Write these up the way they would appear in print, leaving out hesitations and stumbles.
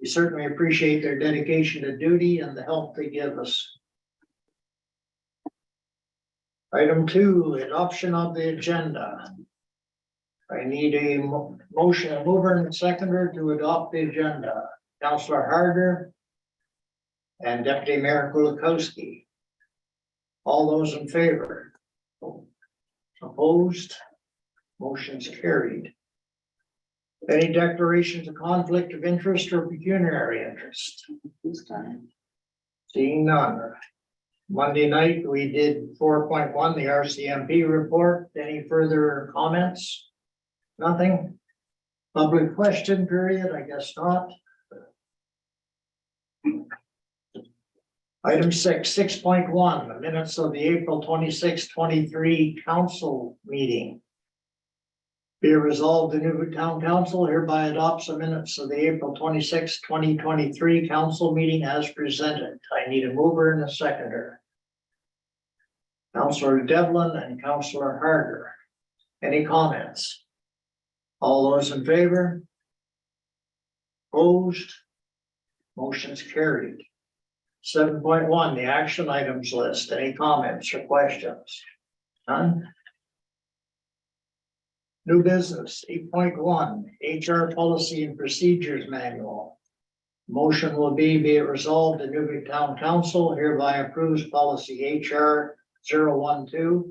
We certainly appreciate their dedication to duty and the help they give us. Item 2, adoption of the agenda. I need a motion, a mover and a seconder to adopt the agenda. Councillor Harder and Deputy Mayor Kulikowski. All those in favor? Opposed? Motion's carried. Any declarations of conflict of interest or pecuniary interest? Seeing none. Monday night, we did 4.1, the RCMP report. Any further comments? Nothing? Public question period? I guess not. Item 6.1, the minutes of the April 26, 23 council meeting. Be it resolved, the Inuvik Town Council hereby adopts the minutes of the April 26, 2023 council meeting as presented. I need a mover and a seconder. Councillor Devlin and Councillor Harder. Any comments? All those in favor? Opposed? Motion's carried. 7.1, the action items list. Any comments or questions? None? New business, 8.1, HR policy and procedures manual. Motion will be it resolved, the Inuvik Town Council hereby approves policy HR 012,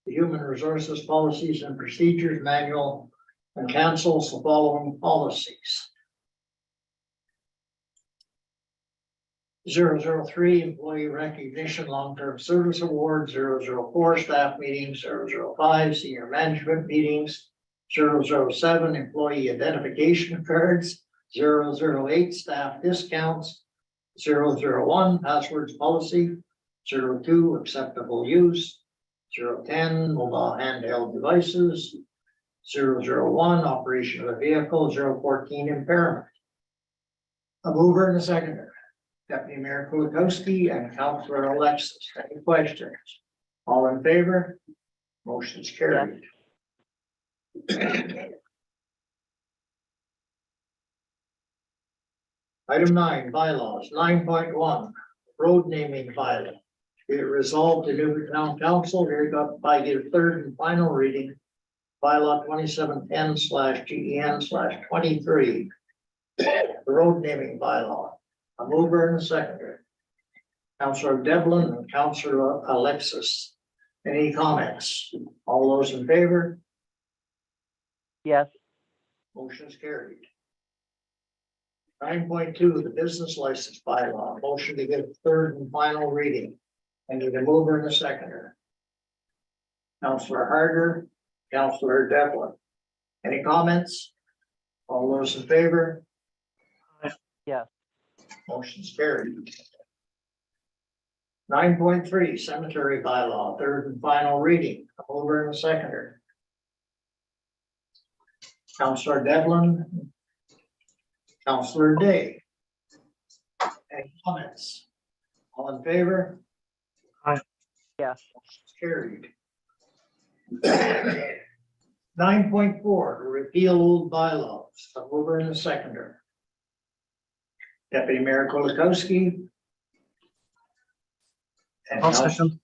the human resources policies and procedures manual, and cancels the following policies. 003, employee recognition long-term service award. 004, staff meetings. 005, senior management meetings. 007, employee identification cards. 008, staff discounts. 001, passwords policy. 02, acceptable use. 010, mobile handheld devices. 001, operation of a vehicle. 014, impairment. A mover and a seconder. Deputy Mayor Kulikowski and Councillor Alexis. Any questions? All in favor? Motion's carried. Item 9, bylaws. 9.1, road naming bylaw. Be it resolved, the Inuvik Town Council hereby give third and final reading bylaw 2710/GEN/23. The road naming bylaw. A mover and a seconder. Councillor Devlin and Councillor Alexis. Any comments? All those in favor? Yes. Motion's carried. 9.2, the business license bylaw. Motion to give third and final reading. And need a mover and a seconder. Councillor Harder, Councillor Devlin. Any comments? All those in favor? Yes. Motion's carried. 9.3, cemetery bylaw, third and final reading. A mover and a seconder. Councillor Devlin. Councillor Day. Any comments? All in favor? Yes. Motion's carried. 9.4, to repeal old bylaws. A mover and a seconder. Deputy Mayor Kulikowski. And I'll second.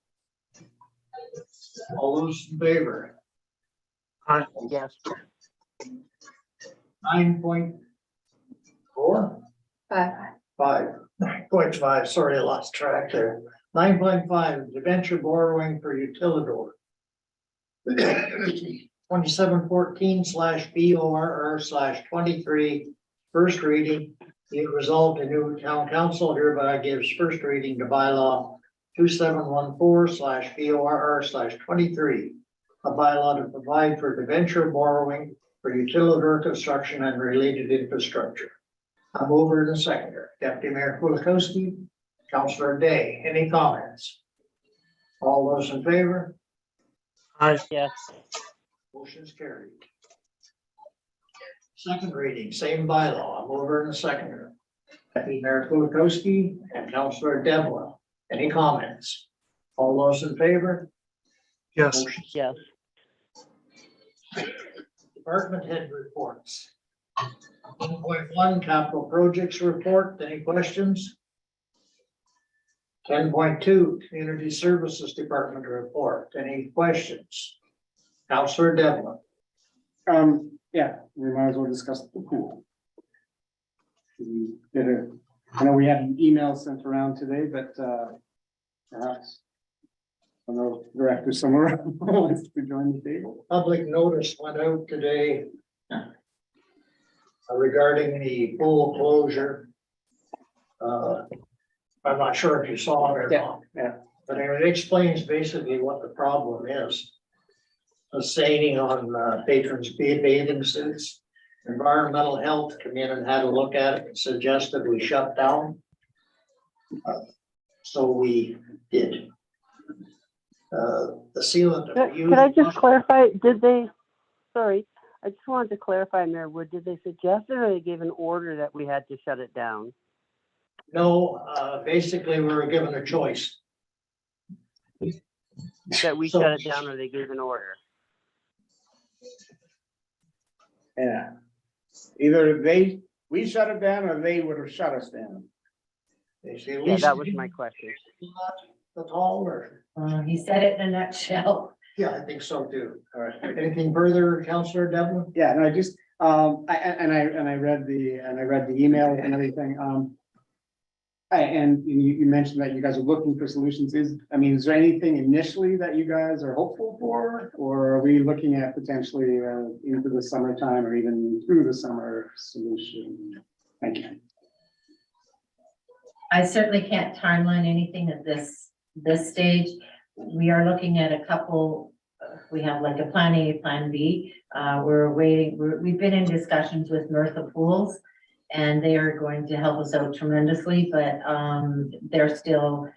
all those in favor? Yes. 9.4? 9.5, sorry, I lost track there. 9.5, debenture borrowing for Utilidor. 2714/BORR/23, first reading. Be it resolved, the Inuvik Town Council hereby gives first reading to bylaw 2714/BORR/23, a bylaw to provide for debenture borrowing for Utilidor construction and related infrastructure. I'm over in a seconder. Deputy Mayor Kulikowski, Councillor Day. Any comments? All those in favor? Yes. Motion's carried. Second reading, same bylaw. I'm over in a seconder. Deputy Mayor Kulikowski and Councillor Devlin. Any comments? All those in favor? Yes. Motion's Yes. Department head reports. 1.1 capital projects report. Any questions? 10.2 community services department report. Any questions? Counselor Devlin. Yeah, we might as well discuss the pool. I know we had an email sent around today, but perhaps I don't know, director somewhere wants to join the table. Public notice went out today regarding the pool closure. I'm not sure if you saw it or not. Yeah. But it explains basically what the problem is. A staining on patrons' bathing suits. Environmental health come in and had a look at it and suggested we shut down. So we did. The sealant that we used. Could I just clarify, sorry, I just wanted to clarify, Mayor Wood, did they suggest it or they gave an order that we had to shut it down? No, basically we were given a choice. That we shut it down or they gave an order? Yeah. Either we shut it down or they would have shut us down. Yeah, that was my question. That's all, or? He said it in a nutshell. Yeah, I think so too. All right. Anything further, Councillor Devlin? Yeah, and I just, I read the email and everything. And you mentioned that you guys are looking for solutions. Is there anything initially that you guys are hopeful for? Or are we looking at potentially into the summertime or even through the summer solution? Thank you. I certainly can't timeline anything at this stage. We are looking at a couple, we have like a plan A, plan B. We've been in discussions with Mirtha Pools and they are going to help us out tremendously, but they're still,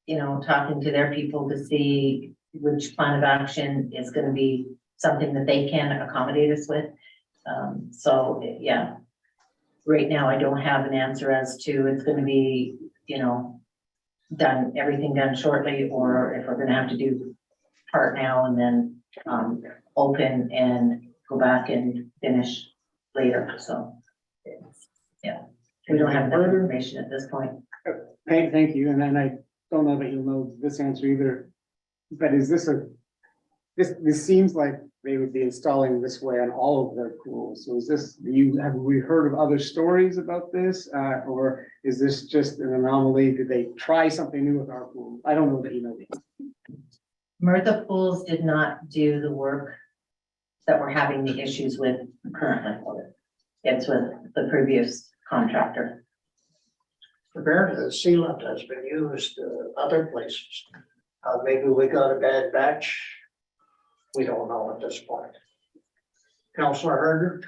talking to their people to see which plan of action is going to be something that they can accommodate us with. So yeah, right now I don't have an answer as to it's going to be, everything done shortly, or if we're going to have to do part now and then open and go back and finish later. So yeah, we don't have enough information at this point. Thank you. And then I don't know that you'll know this answer either, but is this this seems like they would be installing this way on all of their pools. So have we heard of other stories about this? Or is this just an anomaly? Did they try something new with our pool? I don't know that you know this. Mirtha Pools did not do the work that we're having the issues with currently. It's with the previous contractor. Apparently the sealant has been used other places. Maybe we got a bad batch. We don't know at this point. Councillor Herder?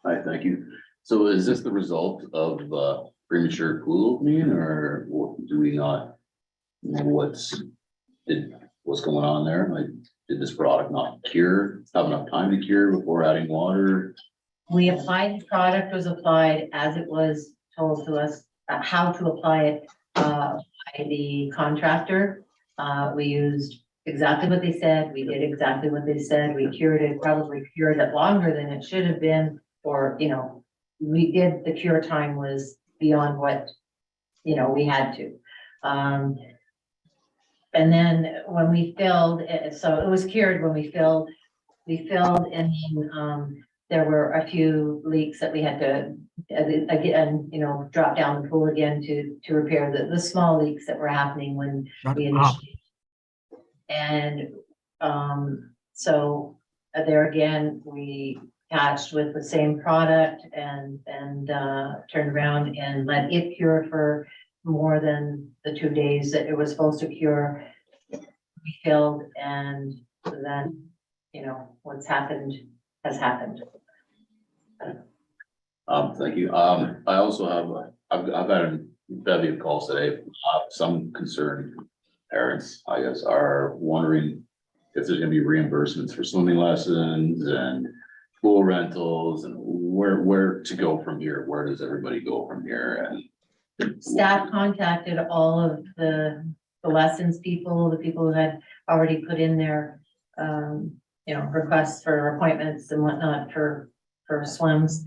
Hi, thank you. So is this the result of premature pool opening, or do we not know what's going on there? Like, did this product not have enough time to cure before adding water? We applied, the product was applied as it was told to us, how to apply it by the contractor. We used exactly what they said. We did exactly what they said. We probably cured it longer than it should have been, or, the cure time was beyond what, we had to. And then when we filled, so it was cured when we filled, and then, there were a few leaks that we had to, again, drop down the pool again to repair the small leaks that were happening when we initially. And so there again, we patched with the same product and turned around and let it cure for more than the 2 days that it was supposed to cure. We filled, and then, what's happened has happened. Thank you. I also I've had a bevy of calls today. Some concerned parents, I guess, are wondering if there's gonna be reimbursements for swimming lessons and pool rentals, and where to go from here. Where does everybody go from here? And Staff contacted all of the lessons people, the people who had already put in their, requests for appointments and whatnot for for swims.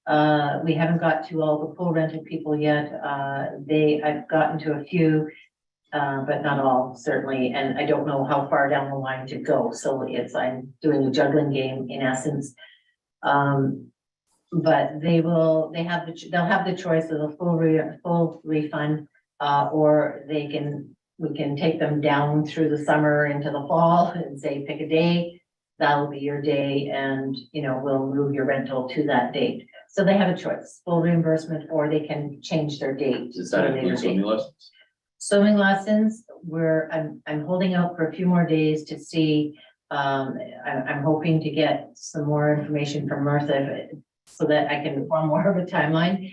We haven't got to all the pool rental people yet. I've gotten to a few, but not all, certainly, and I don't know how far down the line to go, so I'm doing a juggling game in essence. But they'll have the choice of a full refund, or we can take them down through the summer into the fall and say, pick a day, that'll be your day, and, we'll move your rental to that date. So they have a choice, full reimbursement, or they can change their date. Does that include swimming lessons? Swimming lessons, I'm holding out for a few more days to see. I'm hoping to get some more information from Martha so that I can form more of a timeline.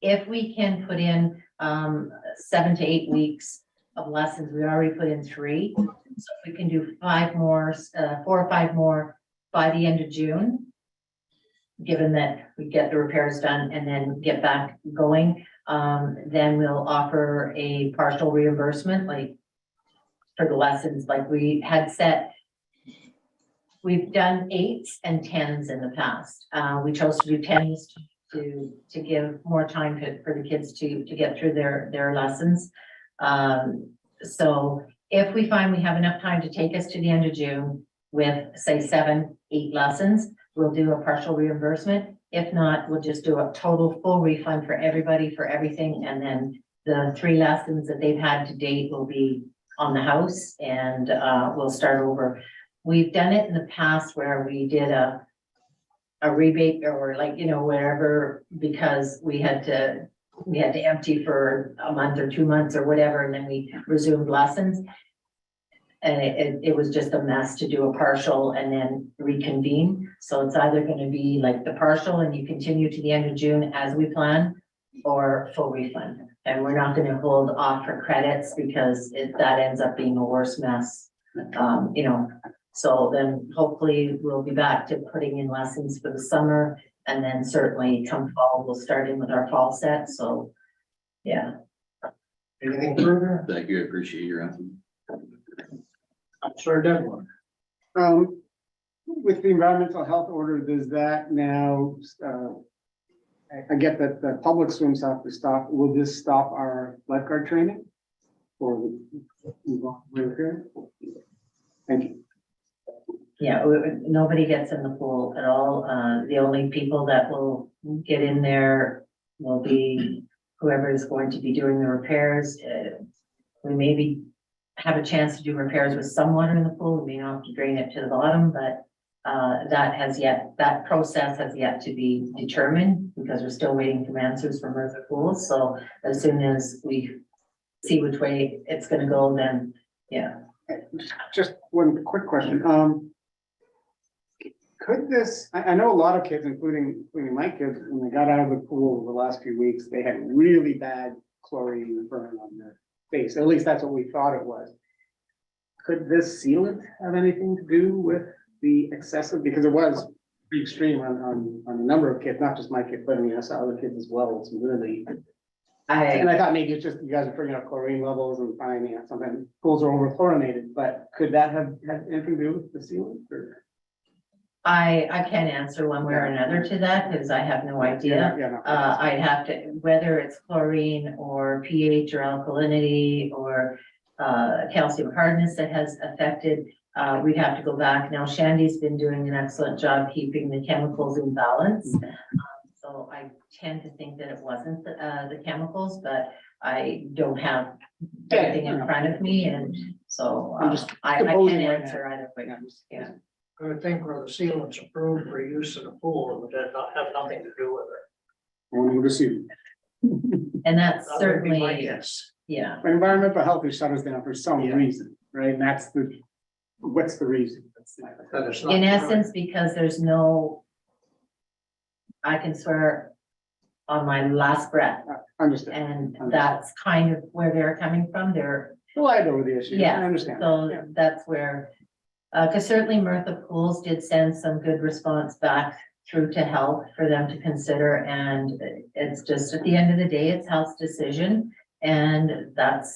If we can put in 7 to 8 weeks of lessons, we already put in 3. So if we can do 5 more, 4 or 5 more by the end of June, given that we get the repairs done and then get back going, then we'll offer a partial reimbursement, like for the lessons, like we had set. We've done 8s and 10s in the past. We chose to do 10s to give more time for the kids to get through their lessons. So if we find we have enough time to take us to the end of June with, say, 7, 8 lessons, we'll do a partial reimbursement. If not, we'll just do a total full refund for everybody for everything. And then the 3 lessons that they've had to date will be on the house, and we'll start over. We've done it in the past where we did a rebate, or wherever, because we had to empty for a month or 2 months or whatever, and then we resumed lessons. And it was just a mess to do a partial and then reconvene. So it's either going to be like the partial and you continue to the end of June as we plan, or full refund. And we're not going to hold off for credits because that ends up being a worse mess. So then hopefully we'll be back to putting in lessons for the summer, and then certainly come fall, we'll start in with our fall set. So, yeah. Anything further? Thank you, I appreciate your answer. I'm sorry, Devlin. With the environmental health order, does that now, I get that the public swims have to stop. Will this stop our lifeguard training? Or thank you. Yeah, nobody gets in the pool at all. The only people that will get in there will be whoever is going to be doing the repairs. We maybe have a chance to do repairs with some water in the pool. We may not have to drain it to the bottom, but that process has yet to be determined, because we're still waiting for answers from Merthyr Pools. So as soon as we see which way it's gonna go, then, yeah. Just one quick question. Could this, I know a lot of kids, including my kids, when they got out of the pool over the last few weeks, they had really bad chlorine burn on their face. At least that's what we thought it was. Could this sealant have anything to do with the excessive, because it was pretty extreme on a number of kids, not just my kid, but I mean, I saw other kids as well. It's really, and I thought maybe it's just you guys are figuring out chlorine levels and finding out sometimes pools are over chlorinated, but could that have had anything to do with the sealant? Or? I can't answer one way or another to that, because I have no idea. I'd have to, whether it's chlorine or pH or alkalinity or calcium hardness that has affected, we'd have to go back. Now, Shandy's been doing an excellent job keeping the chemicals in balance. So I tend to think that it wasn't the chemicals, but I don't have everything in front of me, and so I can't answer either way. Yeah. I would think where the sealant's approved for use in a pool, it would have nothing to do with it. One would assume. And that's That would be my certainly, guess. yeah. But environmental health is shut us down for some Yeah. reason, right? And what's the reason? That it's not In true. essence, because there's no, I can swear on my last breath, Understand. and that's kind of where they're coming from. They're, Lied over the issue. Yeah, I understand. so Yeah. that's where, because certainly Merthyr Pools did send some good response back through to health for them to consider, and it's just, at the end of the day, it's health's decision, and that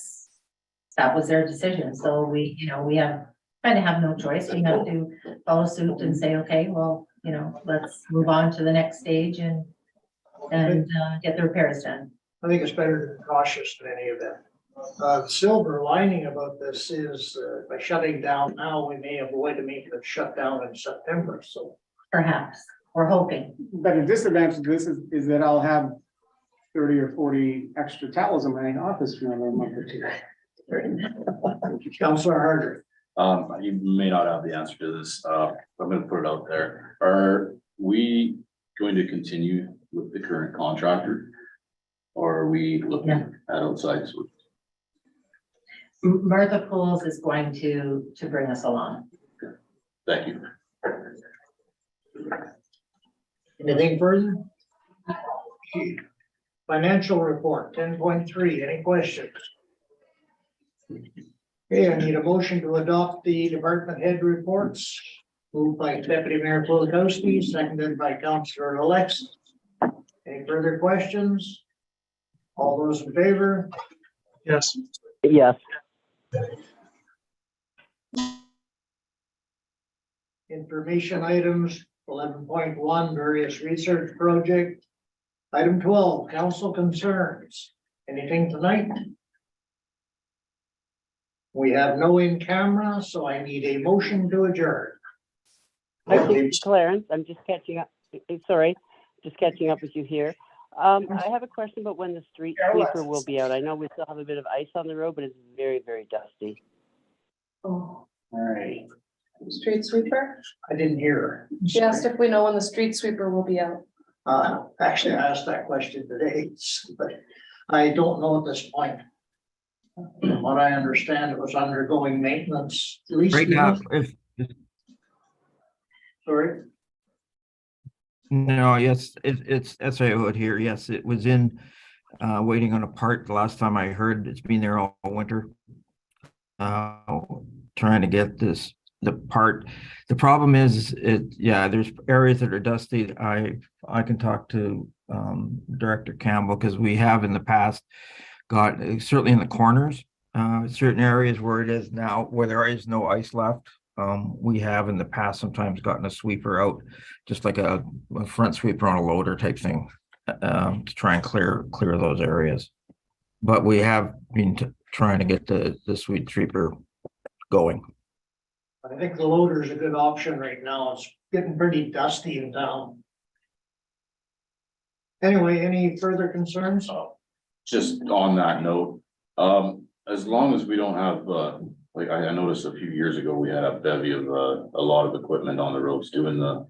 was their decision. So we have kind of have no choice. We have to follow suit and say, okay, well, you know, let's move on to the next stage and get the repairs done. I think it's better to be cautious than any of that. The silver lining about this is by shutting down now, we may avoid making it shut down in September, so. Perhaps, we're hoping. But a disadvantage of this is that I'll have 30 or 40 extra towels in my office for another month or two. Councilor Harder. You may not have the answer to this. I'm gonna put it out there. Are we going to continue with the current contractor? Or are we looking Yeah. at outside? Martha Pools is going to bring us along. Thank you. Anything further? Financial report, 10.3, any questions? Okay, I need a motion to adopt the department head reports. Moved by Deputy Mayor Polakowski, seconded by Councilor Alexis. Any further questions? All those in favor? Yes. Yes, Information items, 11.1, various research project. Item 12, council concerns. Anything tonight? We have no in camera, so I need a motion to adjourn. actually, Clarence, I'm just catching up, sorry, just catching up with you here. I have a question about when the street sweeper will be out. I know we still have a bit of ice on the road, but it's very, very dusty. All right. Street sweeper? I didn't hear her. She asked if we know when the street sweeper will be out. Actually, I asked that question today, but I don't know at this point. From what I understand, it was undergoing maintenance. Right now, Sorry, no, yes, it's S.A. Hood here. Yes, it was in, waiting on a part. The last time I heard, it's been there all winter. Trying to get the part. The problem is there's areas that are dusty. I can talk to, Director Campbell, because we have in the past got, certainly in the corners, certain areas where it is now, where there is no ice left. We have in the past sometimes gotten a sweeper out, just like a front sweeper on a loader type thing, to try and clear those areas. But we have been trying to get the sweet sweeper going. I think the loader is a good option right now. It's getting pretty dusty in town. Anyway, any further concerns? Just on that note, as long as we don't have, like I noticed a few years ago, we had a bevy of, a lot of equipment on the roads doing the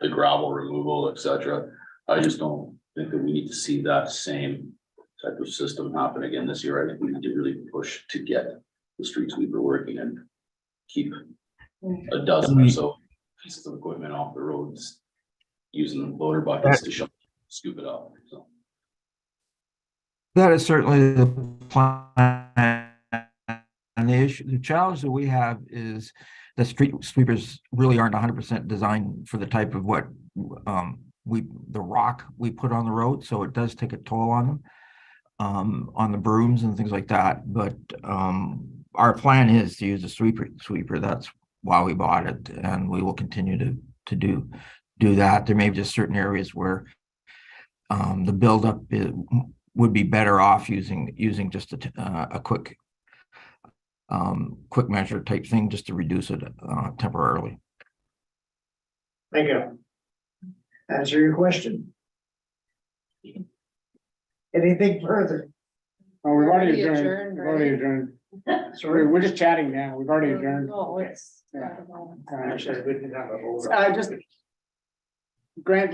gravel removal, etc. I just don't think that we need to see that same type of system happen again this year. I think we need to really push to get the street sweeper working and keep a dozen or so pieces of equipment off the roads, using loader buckets to scoop it up, so. That is certainly the plan. And the challenge that we have is the street sweepers really aren't 100% designed for the type of what the rock we put on the road. So it does take a toll on them, on the brooms and things like that. But our plan is to use a sweeper. That's why we bought it, and we will continue to do that. There may be just certain areas where the buildup would be better off using just a quick measure type thing, just to reduce it temporarily. Thank you. Answer your question. Anything further? Oh, we've already Already adjourned. adjourned, We've already right? adjourned. Sorry, We're just chatting now. We've already adjourned. No, it's. Yeah. actually, I didn't have a vote. I just, Grant,